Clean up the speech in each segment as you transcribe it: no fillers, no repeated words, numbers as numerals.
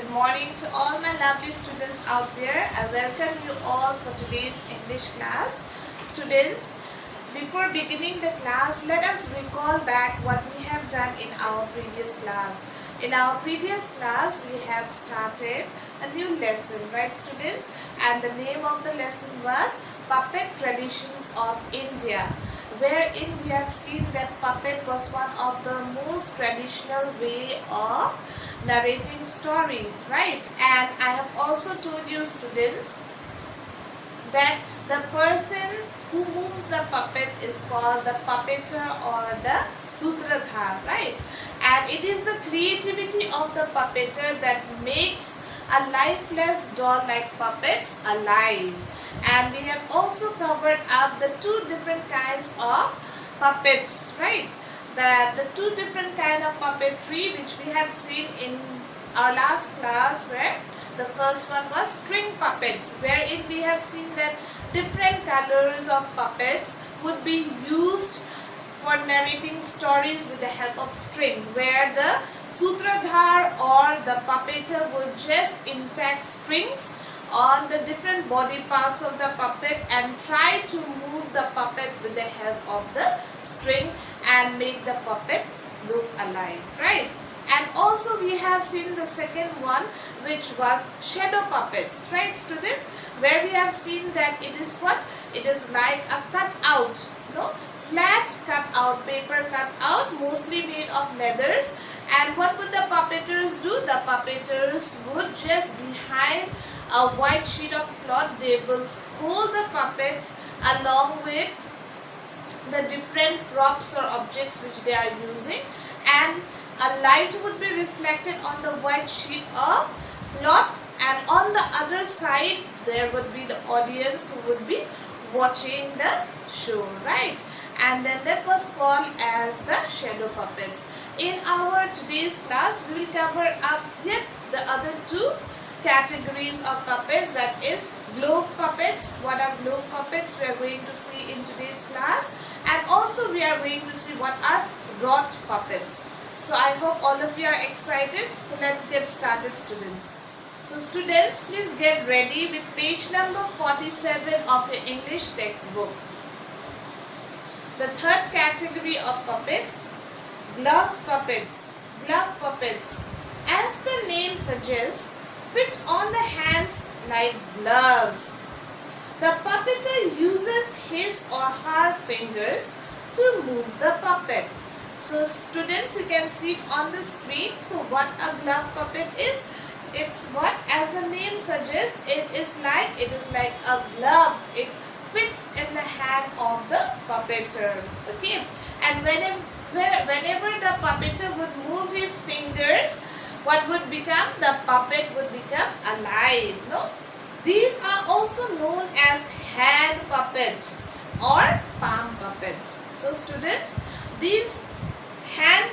Good morning to all my lovely students out there. I welcome you all for today's English class. Students, before beginning the class, let us recall back what we have done in our previous class. In our previous class, we have started a new lesson, right students? And the name of the lesson was Puppet Traditions of India, wherein we have seen that puppet was one of the most traditional way of narrating stories, right? And I have also told you students that the person who moves the puppet is called the puppeteer or the sutradhar, right? And it is the creativity of the puppeteer that makes a lifeless doll like puppets alive. And we have also covered up the two different kinds of puppets, right? The two different kind of puppetry which we had seen in our last class, where the first one was string puppets, wherein we have seen that different colors of puppets would be used for narrating stories with the help of string, where the sutradhar or the puppeteer would just intact strings on the different body parts of the puppet and try to move the puppet with the help of the string and make the puppet look alive, right? And also we have seen the second one, which was shadow puppets, right students, where we have seen that it is what? It is like a cut out, flat cut out, paper cut out, mostly made of leathers. And what would the puppeteers do? The puppeteers would just behind a white sheet of cloth, they will hold the puppets along with the different props or objects which they are using, and a light would be reflected on the white sheet of cloth, and on the other side there would be the audience who would be watching the show, right? And then that was called as the shadow puppets. In our today's class, we will cover up yet the other two categories of puppets, that is glove puppets. What are glove puppets? We are going to see in today's class, and also we are going to see what are wrought puppets. So I hope all of you are excited. So let's get started students. So students, please get ready with page number 47 of your English textbook. The third category of puppets, glove puppets. Glove puppets, as the name suggests, fit on the hands like gloves. The puppeteer uses his or her fingers to move the puppet. So students, you can see it on the screen. So what a glove puppet is? It's what, as the name suggests, it is like a glove. It fits in the hand of the puppeteer. Okay, and whenever the puppeteer would move his fingers, what would become? The puppet would become alive. These are also known as hand puppets or palm puppets. So students, these hand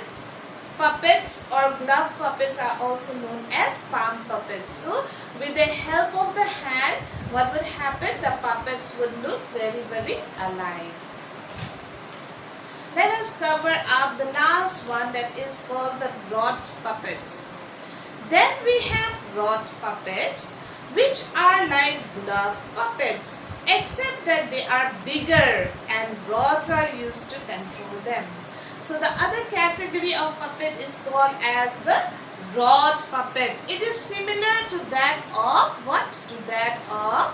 puppets or glove puppets are also known as palm puppets. So with the help of the hand, what would happen? The puppets would look very, very alive. Let us cover up the last one, that is called the wrought puppets. Then we have wrought puppets, which are like glove puppets, except that they are bigger and rods are used to control them. So the other category of puppet is called as the wrought puppet. It is similar to that of what? To that of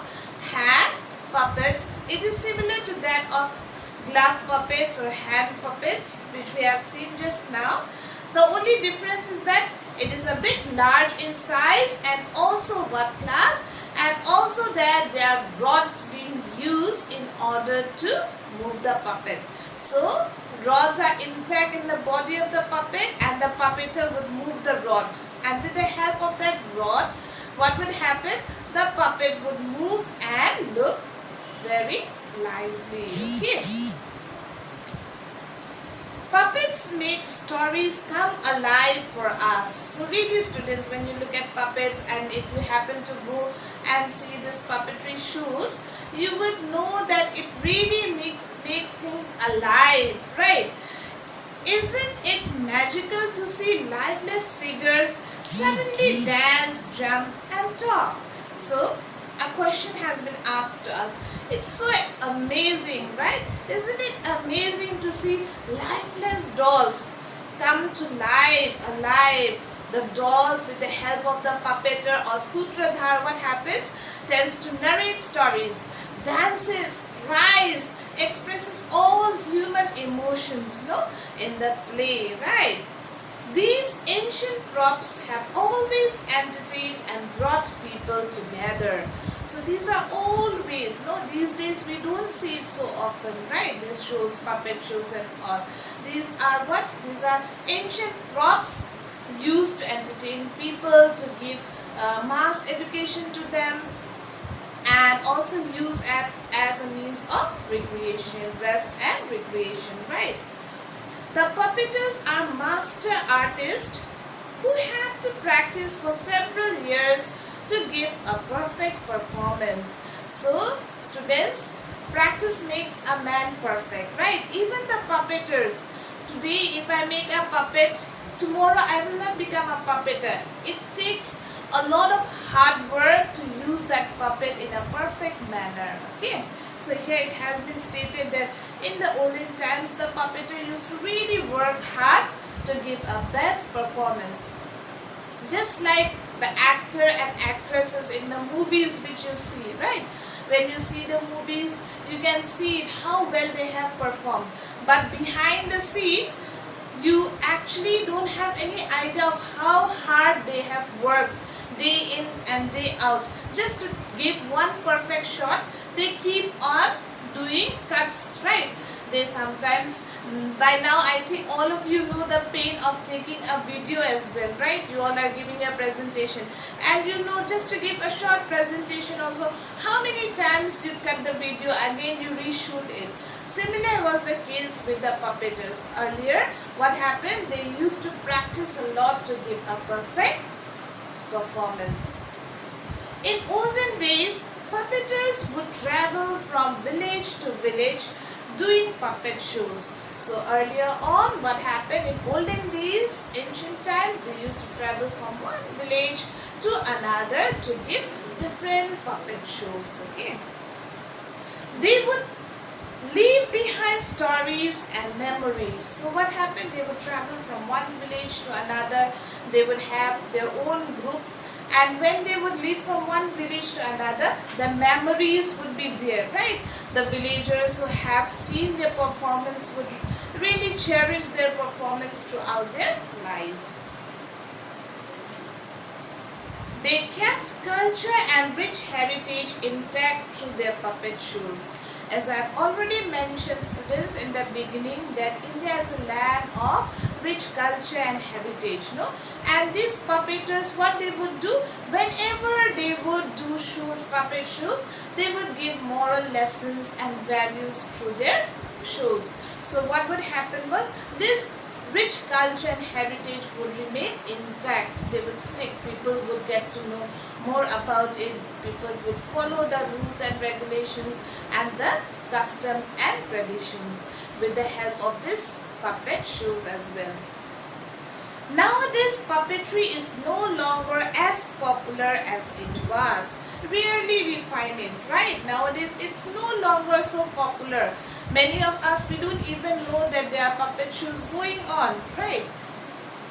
hand puppets. It is similar to that of glove puppets or hand puppets, which we have seen just now. The only difference is that it is a bit large in size, and also what class? And also that there are rods being used in order to move the puppet. So rods are intact in the body of the puppet, and the puppeteer would move the rod. And with the help of that rod, what would happen? The puppet would move and look very lively. Okay. Puppets make stories come alive for us. So really students, when you look at puppets, and if you happen to go and see this puppetry shows, you would know that it really makes things alive, right? Isn't it magical to see lifeless figures suddenly dance, jump and talk? So a question has been asked to us. It's so amazing, right? Isn't it amazing to see lifeless dolls come to life, alive? The dolls, with the help of the puppeteer or sutradhar, what happens? Tends to narrate stories, dances, cries, expresses all human emotions, no, in the play, right? These ancient props have always entertained and brought people together. So these are all ways, no? These days we don't see it so often, right? These shows, puppet shows and all. These are what? These are ancient props used to entertain people, to give mass education to them, and also use as a means of recreation, rest and recreation, right? The puppeteers are master artists who have to practice for several years to give a perfect performance. So, students, practice makes a man perfect, right? Even the puppeteers. Today, if I make a puppet, tomorrow I will not become a puppeteer. It takes a lot of hard work to use that puppet in a perfect manner. Okay. So here it has been stated that in the olden times the puppeteer used to really work hard to give a best performance. Just like the actor and actresses in the movies which you see, right? When you see the movies, you can see how well they have performed. But behind the scene, you actually don't have any idea of how hard they have worked day in and day out. Just to give one perfect shot, they keep on doing cuts, right? They sometimes, by now I think all of you know the pain of taking a video as well, right? You all are giving a presentation, and you know, just to give a short presentation also, how many times you cut the video, again you reshoot it. Similar was the case with the puppeteers. Earlier, what happened? They used to practice a lot to give a perfect performance. In olden days, puppeteers would travel from village to village doing puppet shows. So earlier on, what happened in olden days, ancient times, they used to travel from one village to another to give different puppet shows. Okay, they would leave behind stories and memories. So what happened? They would travel from one village to another. They would have their own group, and when they would leave from one village to another, the memories would be there, right? The villagers who have seen their performance would really cherish their performance throughout their life. They kept culture and rich heritage intact through their puppet shows. As I have already mentioned, students, in the beginning, that India is a land of rich culture and heritage, no? And these puppeteers, what they would do, whenever they would do shows, puppet shows, they would give moral lessons and values through their shows. So what would happen was, this rich culture and heritage would remain intact. They would stick. People would get to know more about it. People would follow the rules and regulations and the customs and traditions with the help of this puppet shows as well. Nowadays, puppetry is no longer as popular as it was. Rarely we find it, right? Nowadays, it's no longer so popular. Many of us, we don't even know that there are puppet shows going on, right?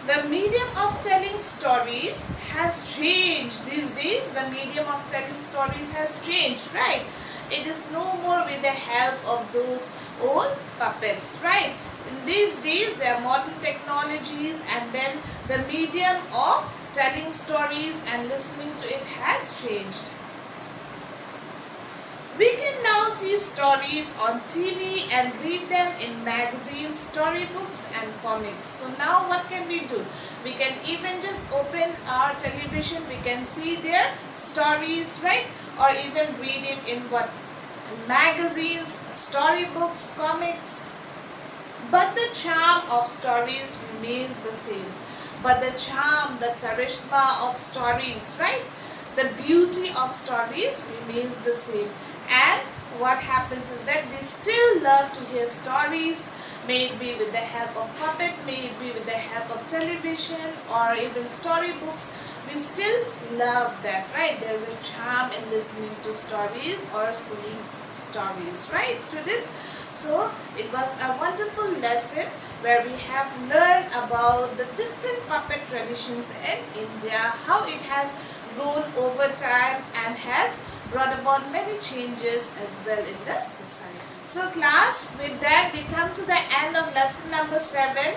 The medium of telling stories has changed. These days, the medium of telling stories has changed, right? It is no more with the help of those old puppets, right? In these days, there are modern technologies, and then the medium of telling stories and listening to it has changed. We can now see stories on TV and read them in magazines, storybooks and comics. So now what can we do? We can even just open our television, we can see their stories, right? Or even read it in what? Magazines, storybooks, comics. But the charm of stories remains the same. But the charm, the charisma of stories, right? The beauty of stories remains the same. And what happens is that we still love to hear stories, may it be with the help of puppet, may it be with the help of television or even storybooks. We still love that, right? There's a charm in listening to stories or seeing stories, right, students? So it was a wonderful lesson where we have learned about the different puppet traditions in India, how it has grown over time and has brought about many changes as well in the society. So class, with that we come to the end of lesson number 7,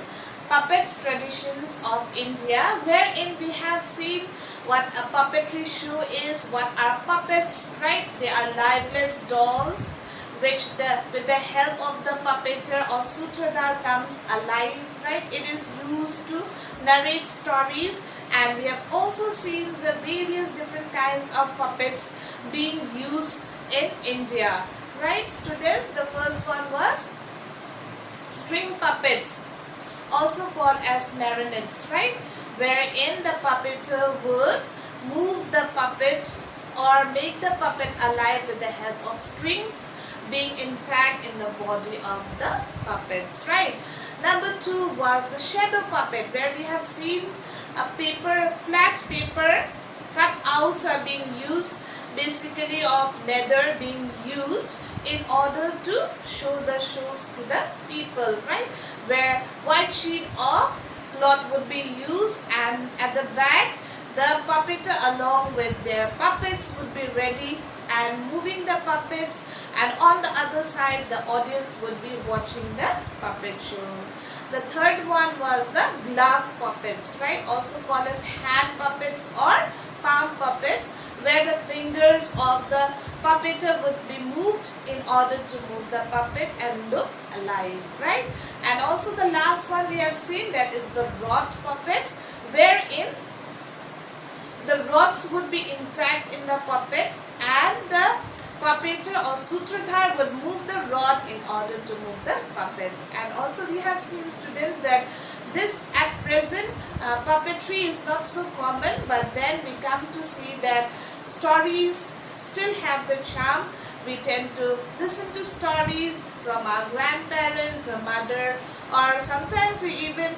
Puppets Traditions of India, wherein we have seen what a puppetry show is, what are puppets, right? They are lifeless dolls which with the help of the puppeteer or sutradhar comes alive, right? It is used to narrate stories, and we have also seen the various different kinds of puppets being used in India, right, students? The first one was string puppets, also called as marionettes, right, wherein the puppeteer would move the puppet or make the puppet alive with the help of strings being intact in the body of the puppets, right? Number 2 was the shadow puppet, where we have seen a flat paper cutouts are being used, basically of leather being used in order to show the shows to the people, right? Where white sheet of cloth would be used, and at the back the puppeteer along with their puppets would be ready and moving the puppets, and on the other side the audience would be watching the puppet show. The third one was the glove puppets, right, also called as hand puppets or palm puppets, where the fingers of the puppeteer would be moved in order to move the puppet and look alive, right? And also the last one we have seen, that is the wrought puppets, wherein the rods would be intact in the puppet and the puppeteer or sutradhar would move the rod in order to move the puppet. And also we have seen, students, that this at present puppetry is not so common, but then we come to see that stories still have the charm. We tend to listen to stories from our grandparents, a mother, or sometimes we even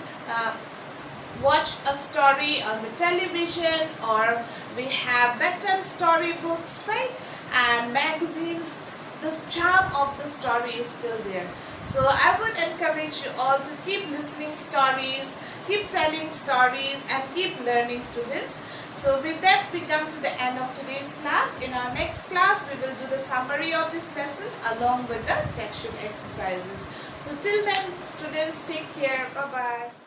watch a story on the television, or we have bedtime storybooks, right, and magazines. The charm of the story is still there. So I would encourage you all to keep listening stories, keep telling stories, and keep learning, students. So with that we come to the end of today's class. In our next class we will do the summary of this lesson along with the textual exercises. So till then, students, take care. Bye bye.